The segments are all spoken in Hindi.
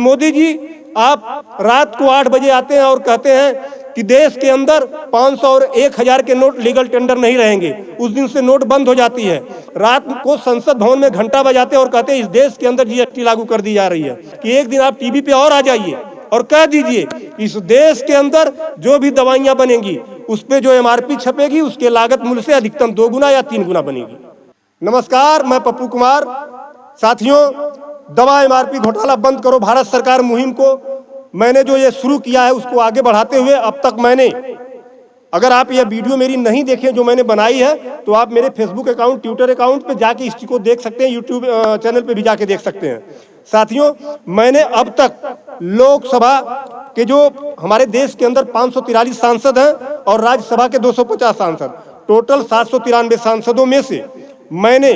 मोदी जी आप रात को 8 बजे आते हैं और कहते हैं कि देश के अंदर 500 और 1000 के नोट लीगल टेंडर नहीं रहेंगे। उस दिन से नोट बंद हो जाती है। रात को संसद भवन में घंटा बजाते हैं और कहते हैं इस देश के अंदर जीएसटी लागू कर दी जा रही है। कि एक दिन आप टीवी पे और आ जाइए और कह दीजिए इस देश के अंदर जो भी दवाइयां बनेंगी उस पे जो एमआरपी छपेगी उसके लागत मूल्य से अधिकतम 2 गुना या 3 गुना बनेगी। नमस्कार, मैं पप्पू कुमार। साथियों, दवा एमआरपी घोटाला बंद करो भारत सरकार मुहिम को मैंने जो ये शुरू किया है उसको आगे बढ़ाते हुए अब तक मैंने, अगर आप ये वीडियो मेरी नहीं देखें जो मैंने बनाई है तो आप मेरे फेसबुक अकाउंट, ट्विटर अकाउंट पे जाके इस चीज को देख सकते हैं, यूट्यूब चैनल पे भी जाके देख सकते हैं। साथियों, मैंने अब तक लोकसभा के जो हमारे देश के अंदर 543 सांसद हैं और राज्यसभा के 250 सांसद, टोटल 793 सांसदों में से मैंने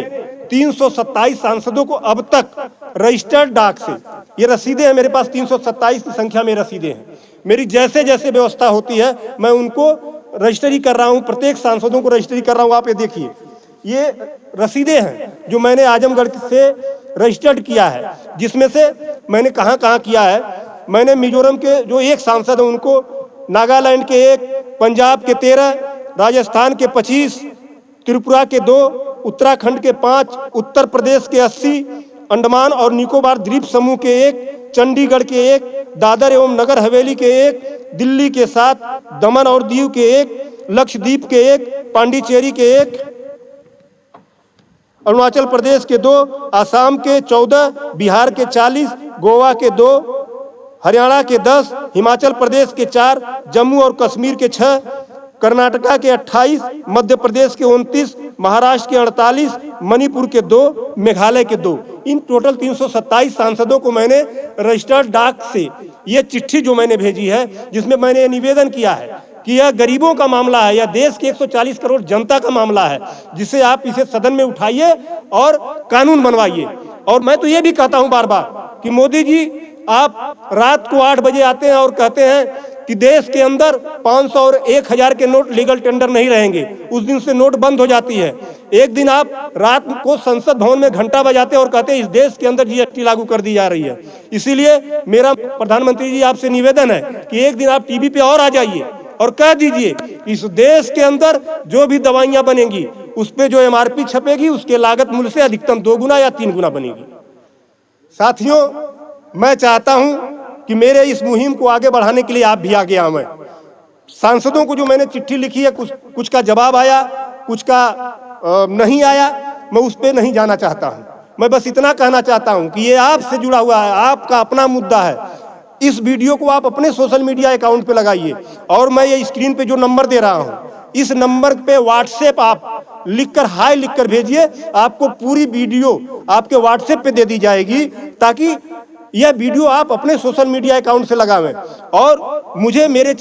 327 सांसदों को अब तक रजिस्टर्ड डाक से, ये रसीदें हैं मेरे पास, 327 की संख्या में रसीदें हैं मेरी। जैसे जैसे व्यवस्था होती है मैं उनको रजिस्टरी कर रहा हूँ, प्रत्येक सांसदों को रजिस्टरी कर रहा हूँ। आप ये देखिए, ये रसीदें हैं जो मैंने आजमगढ़ से रजिस्टर्ड किया है, जिसमें से मैंने कहाँ कहाँ किया है। मैंने मिजोरम के जो 1 सांसद हैं उनको, नागालैंड के 1, पंजाब के 13, राजस्थान के 25, त्रिपुरा के 2, उत्तराखंड के 5, उत्तर प्रदेश के 80, अंडमान और निकोबार द्वीप समूह के 1, चंडीगढ़ के 1, दादर एवं नगर हवेली के 1, दिल्ली के 7, दमन और दीव के 1, लक्षद्वीप के 1, पांडिचेरी के 1, अरुणाचल प्रदेश के 2, आसाम के 14, बिहार के 40, गोवा के 2, हरियाणा के 10, हिमाचल प्रदेश के 4, जम्मू और कश्मीर के 6, कर्नाटका के 28, मध्य प्रदेश के 29, महाराष्ट्र के 48, मणिपुर के 2, मेघालय के 2। इन टोटल 327 सांसदों को मैंने रजिस्टर्ड डाक से ये चिट्ठी जो मैंने भेजी है, जिसमें मैंने ये निवेदन किया है कि यह गरीबों का मामला है, यह देश के 140 करोड़ जनता का मामला है, जिसे आप इसे सदन में उठाइए और कानून बनवाइए। और मैं तो ये भी कहता हूं बार बार कि मोदी जी आप रात को 8 बजे आते हैं और कहते हैं कि देश के अंदर 500 और 1000 के नोट लीगल टेंडर नहीं रहेंगे। उस दिन से नोट बंद हो जाती है। एक दिन आप रात को संसद भवन में घंटा बजाते हैं और कहते हैं इस देश के अंदर जीएसटी लागू कर दी जा रही है। इसीलिए मेरा प्रधानमंत्री जी आपसे निवेदन है कि एक दिन आप टीवी पे और आ जाइए और कह दीजिए इस देश के अंदर जो भी दवाइयां बनेंगी उस पे जो एमआरपी छपेगी उसके लागत मूल्य से अधिकतम 2 गुना या 3 गुना बनेगी। साथियों, मैं चाहता हूं कि मेरे इस मुहिम को आगे बढ़ाने के लिए आप भी आगे आएं। सांसदों को जो मैंने चिट्ठी लिखी है, कुछ का जवाब आया, कुछ का नहीं आया, मैं उस पर नहीं जाना चाहता हूं। मैं बस इतना कहना चाहता हूं कि ये आपसे जुड़ा हुआ है, आपका अपना मुद्दा है। इस वीडियो को आप अपने सोशल मीडिया अकाउंट पे लगाइए और मैं ये स्क्रीन पे जो नंबर दे रहा हूं, इस नंबर पे व्हाट्सएप आप लिखकर हाय लिखकर भेजिए। आपको पूरी वीडियो आपके व्हाट्सएप पे दे दी जाएगी ताकि यह वीडियो आप अपने सोशल मीडिया अकाउंट से लगावें। और मुझे मेरे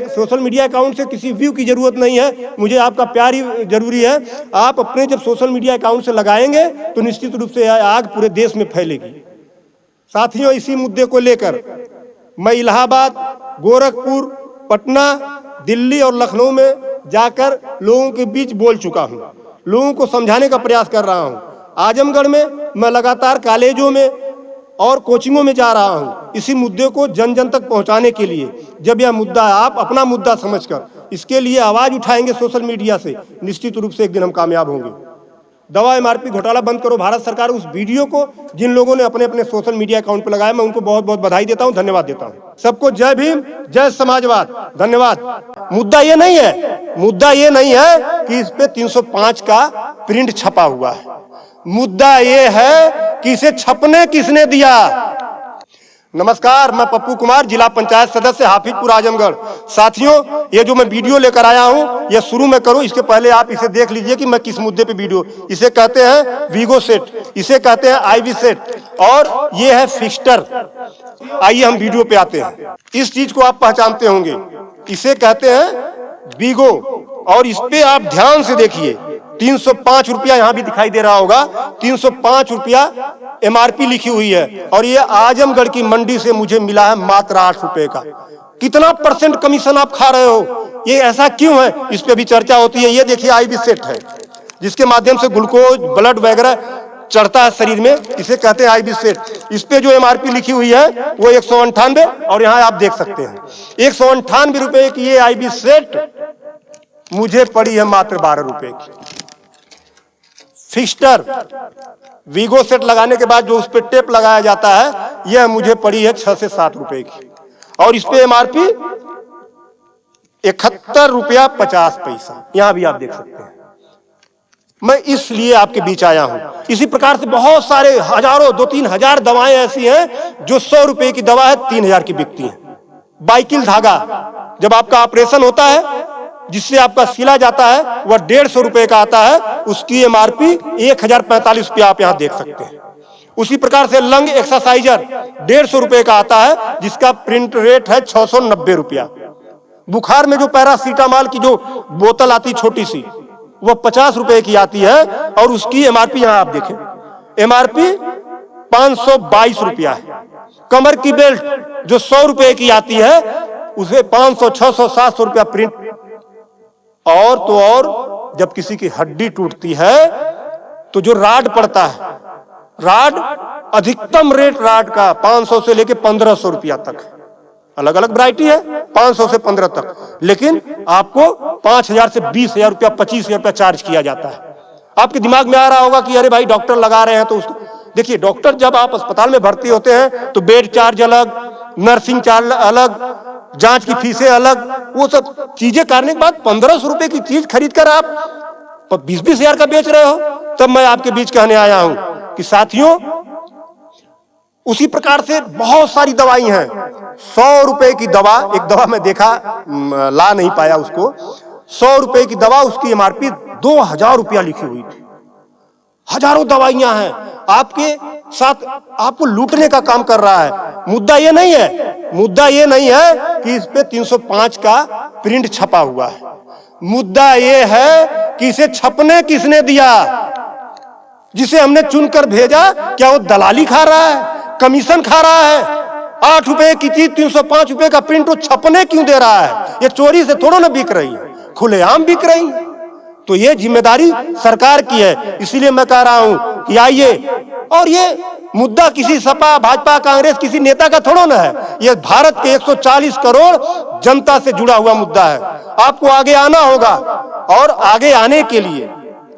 सोशल मीडिया अकाउंट से किसी व्यू की जरूरत नहीं है, मुझे आपका प्यार ही जरूरी है। आप अपने जब सोशल मीडिया अकाउंट से लगाएंगे तो निश्चित रूप से आग पूरे देश में फैलेगी। साथियों, इसी मुद्दे को लेकर मैं इलाहाबाद, गोरखपुर, पटना, दिल्ली और लखनऊ में जाकर लोगों के बीच बोल चुका हूं, लोगों को समझाने का प्रयास कर रहा हूं। आजमगढ़ में मैं लगातार कॉलेजों में और कोचिंगों में जा रहा हूं इसी मुद्दे को जन जन तक पहुंचाने के लिए। जब यह मुद्दा आप अपना मुद्दा समझकर इसके लिए आवाज उठाएंगे सोशल मीडिया से, निश्चित रूप से एक दिन हम कामयाब होंगे। दवा एमआरपी घोटाला बंद करो भारत सरकार, उस वीडियो को जिन लोगों ने अपने अपने सोशल मीडिया अकाउंट पर लगाया, मैं उनको बहुत बहुत बधाई देता हूं, धन्यवाद देता हूं। सबको जय भीम, जय समाजवाद, धन्यवाद। मुद्दा ये नहीं है कि इस पे 305 का प्रिंट छपा हुआ है। मुद्दा ये है कि इसे छपने किसने दिया। नमस्कार, मैं पप्पू कुमार, जिला पंचायत सदस्य, हाफिजपुर, आजमगढ़। साथियों, ये जो मैं वीडियो लेकर आया हूं, ये शुरू में करूं इसके पहले आप इसे देख लीजिए कि मैं किस मुद्दे पे वीडियो। इसे कहते हैं वीगो सेट, इसे कहते हैं आईवी सेट और ये है फिक्स्टर। आइए हम वीडियो पे आते हैं। इस चीज को आप पहचानते होंगे, इसे कहते हैं वीगो। और इस पे आप ध्यान से देखिए, 305 रुपया यहाँ भी दिखाई दे रहा होगा, 305 रुपया एमआरपी लिखी हुई है। और ये आजमगढ़ की मंडी से मुझे मिला है मात्र 8 रुपए का। कितना % कमीशन आप खा रहे हो, ये ऐसा क्यों है, इस पे भी चर्चा होती है। ये देखिए आईवी सेट है, जिसके माध्यम से ग्लूकोज, ब्लड वगैरह चढ़ता है शरीर में, इसे कहते हैं आईबी सेट। इस पे जो एमआरपी लिखी हुई है वो 198, और यहाँ आप देख सकते हैं 198 रुपए की ये आईबी सेट मुझे पड़ी है मात्र 12 रुपए की। फिक्स्टर वीगो सेट लगाने के बाद जो उस पर टेप लगाया जाता है यह मुझे पड़ी है 6 से 7 रुपए की, और इस पे एमआरपी 71 रुपया 50 पैसा। यहां भी आप देख सकते हैं। मैं इसलिए आपके बीच आया हूं। इसी प्रकार से बहुत सारे हजारों 2-3 हजार दवाएं ऐसी हैं जो 100 रुपए की दवा है 3000 की बिकती है। बाइकिल धागा जब आपका ऑपरेशन होता है जिससे आपका सिला जाता है वह 150 रुपए का आता है, उसकी एमआरपी 1045 रुपया आप यहां देख सकते हैं। उसी प्रकार से लंग एक्सरसाइजर 150 रुपए का आता है जिसका प्रिंट रेट है 690 रुपया। बुखार में जो पैरासीटामॉल की जो बोतल आती छोटी सी वह 50 रुपए की आती है, और उसकी एमआरपी यहां आप देखें एमआरपी 522 रुपया है। कमर की बेल्ट जो 100 रुपए की आती है उसे 500, 600, 700 रुपया प्रिंट। और तो और जब किसी की हड्डी टूटती है तो जो राड पड़ता है, राड अधिकतम रेट राड का 500 से लेके 1500 रुपया तक, अलग अलग वैरायटी है, 500 से 15 तक, लेकिन आपको 5000 से 20,000 रुपया 25,000 रुपया चार्ज किया जाता है। आपके दिमाग में आ रहा होगा कि अरे भाई डॉक्टर लगा रहे हैं तो उसको देखिए, डॉक्टर जब आप अस्पताल में भर्ती होते हैं तो बेड चार्ज अलग, नर्सिंग चार्ज अलग, जांच की फीसें अलग, वो सब चीजें करने के बाद 1500 रुपए की चीज खरीद कर आप 20-20 हजार का बेच रहे हो। तब मैं आपके बीच कहने आया हूं कि साथियों, उसी प्रकार से बहुत सारी दवाई हैं। 100 रुपए की दवा, एक दवा मैं देखा, ला नहीं पाया उसको, 100 रुपए की दवा, उसकी एमआरपी 2000 रुपया लिखी हुई थी। हजारों दवाइयां हैं, आपके साथ आपको लूटने का काम कर रहा है। मुद्दा ये नहीं है कि इस पे 305 का प्रिंट छपा हुआ है। मुद्दा ये है कि इसे छपने किसने दिया? जिसे हमने चुनकर भेजा, क्या वो दलाली खा रहा है, कमीशन खा रहा है? 8 रुपए की चीज 305 रुपए का प्रिंट वो छपने क्यों दे रहा है? ये चोरी से थोड़ा ना बिक रही है, खुलेआम बिक रही है। तो ये जिम्मेदारी सरकार की है। इसीलिए मैं कह रहा हूं कि आइए, और ये मुद्दा किसी सपा, भाजपा, कांग्रेस, किसी नेता का थोड़ा ना है, ये भारत के 140 करोड़ जनता से जुड़ा हुआ मुद्दा है। आपको आगे आना होगा, और आगे आने के लिए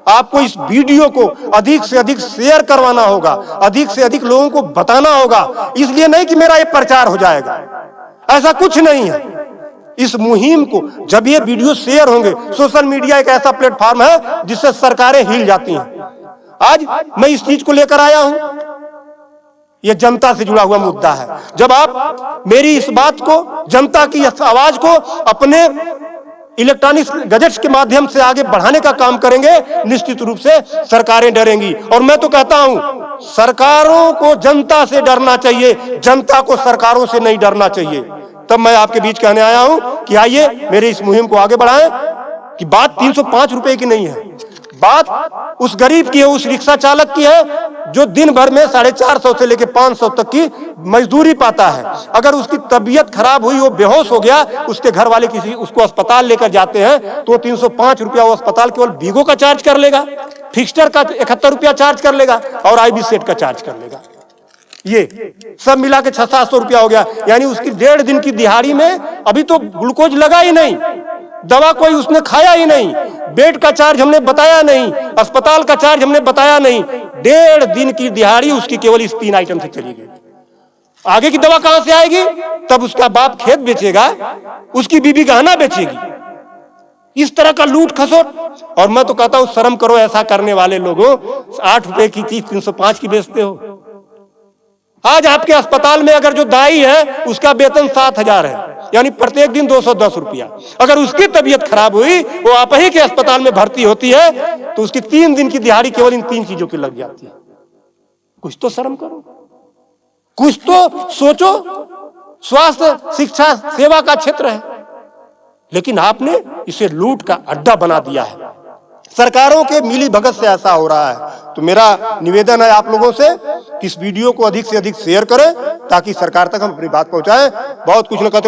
आपको इस वीडियो को अधिक से अधिक शेयर करवाना होगा, अधिक से अधिक लोगों को बताना होगा। इसलिए नहीं कि मेरा ये प्रचार हो जाएगा, ऐसा कुछ नहीं है। इस मुहिम को जब ये वीडियो शेयर होंगे, सोशल मीडिया एक ऐसा प्लेटफॉर्म है जिससे सरकारें हिल जाती हैं। आज मैं इस चीज को लेकर आया हूं, यह जनता से जुड़ा हुआ मुद्दा है। जब आप मेरी इस बात को, जनता की इस आवाज को अपने इलेक्ट्रॉनिक गैजेट्स के माध्यम से आगे बढ़ाने का काम करेंगे, निश्चित रूप से सरकारें डरेंगी। और मैं तो कहता हूं, सरकारों को जनता से डरना चाहिए, जनता को सरकारों से नहीं डरना चाहिए। तब मैं आपके बीच कहने आया हूं कि आइए मेरे इस मुहिम को आगे बढ़ाएं। कि बात 305 रुपए की नहीं है, बात उस गरीब की है, उस रिक्शा चालक की है जो दिन भर में 450 से लेकर 500 तक की मजदूरी पाता है। अगर उसकी तबीयत खराब हुई, वो बेहोश हो गया, उसके घर वाले किसी उसको अस्पताल लेकर जाते हैं तो 305 रुपया वो अस्पताल केवल वीगो का चार्ज कर लेगा, फिक्स्टर का 71 रुपया चार्ज कर लेगा, और आईबी सेट का चार्ज कर लेगा। ये सब मिला के 600-700 रुपया हो गया। यानी उसकी 1.5 दिन की दिहाड़ी में अभी तो ग्लूकोज लगा ही नहीं, दवा कोई उसने खाया ही नहीं, बेड का चार्ज हमने बताया नहीं, अस्पताल का चार्ज हमने बताया नहीं। 1.5 दिन की दिहाड़ी उसकी केवल इस 3 आइटम से चली गई। आगे की दवा कहां से आएगी? तब उसका बाप खेत बेचेगा, उसकी बीबी गहना बेचेगी। इस तरह का लूट खसोट। और मैं तो कहता हूं, शर्म करो ऐसा करने वाले लोगों। 8 रुपए की चीज 305 की बेचते हो। आज आपके अस्पताल में अगर जो दाई है उसका वेतन 7,000 है, यानी प्रत्येक दिन 210 रुपया। अगर उसकी तबीयत खराब हुई, वो आप ही के अस्पताल में भर्ती होती है, तो उसकी 3 दिन की दिहाड़ी केवल इन 3 चीजों की लग जाती है। कुछ तो शर्म करो, कुछ तो सोचो। स्वास्थ्य, शिक्षा, सेवा का क्षेत्र है, लेकिन आपने इसे लूट का अड्डा बना दिया है। सरकारों के मिली भगत से ऐसा हो रहा है। तो मेरा निवेदन है आप लोगों से कि इस वीडियो को अधिक से अधिक शेयर करें ताकि सरकार तक हम अपनी बात पहुंचाएं। बहुत कुछ न कहते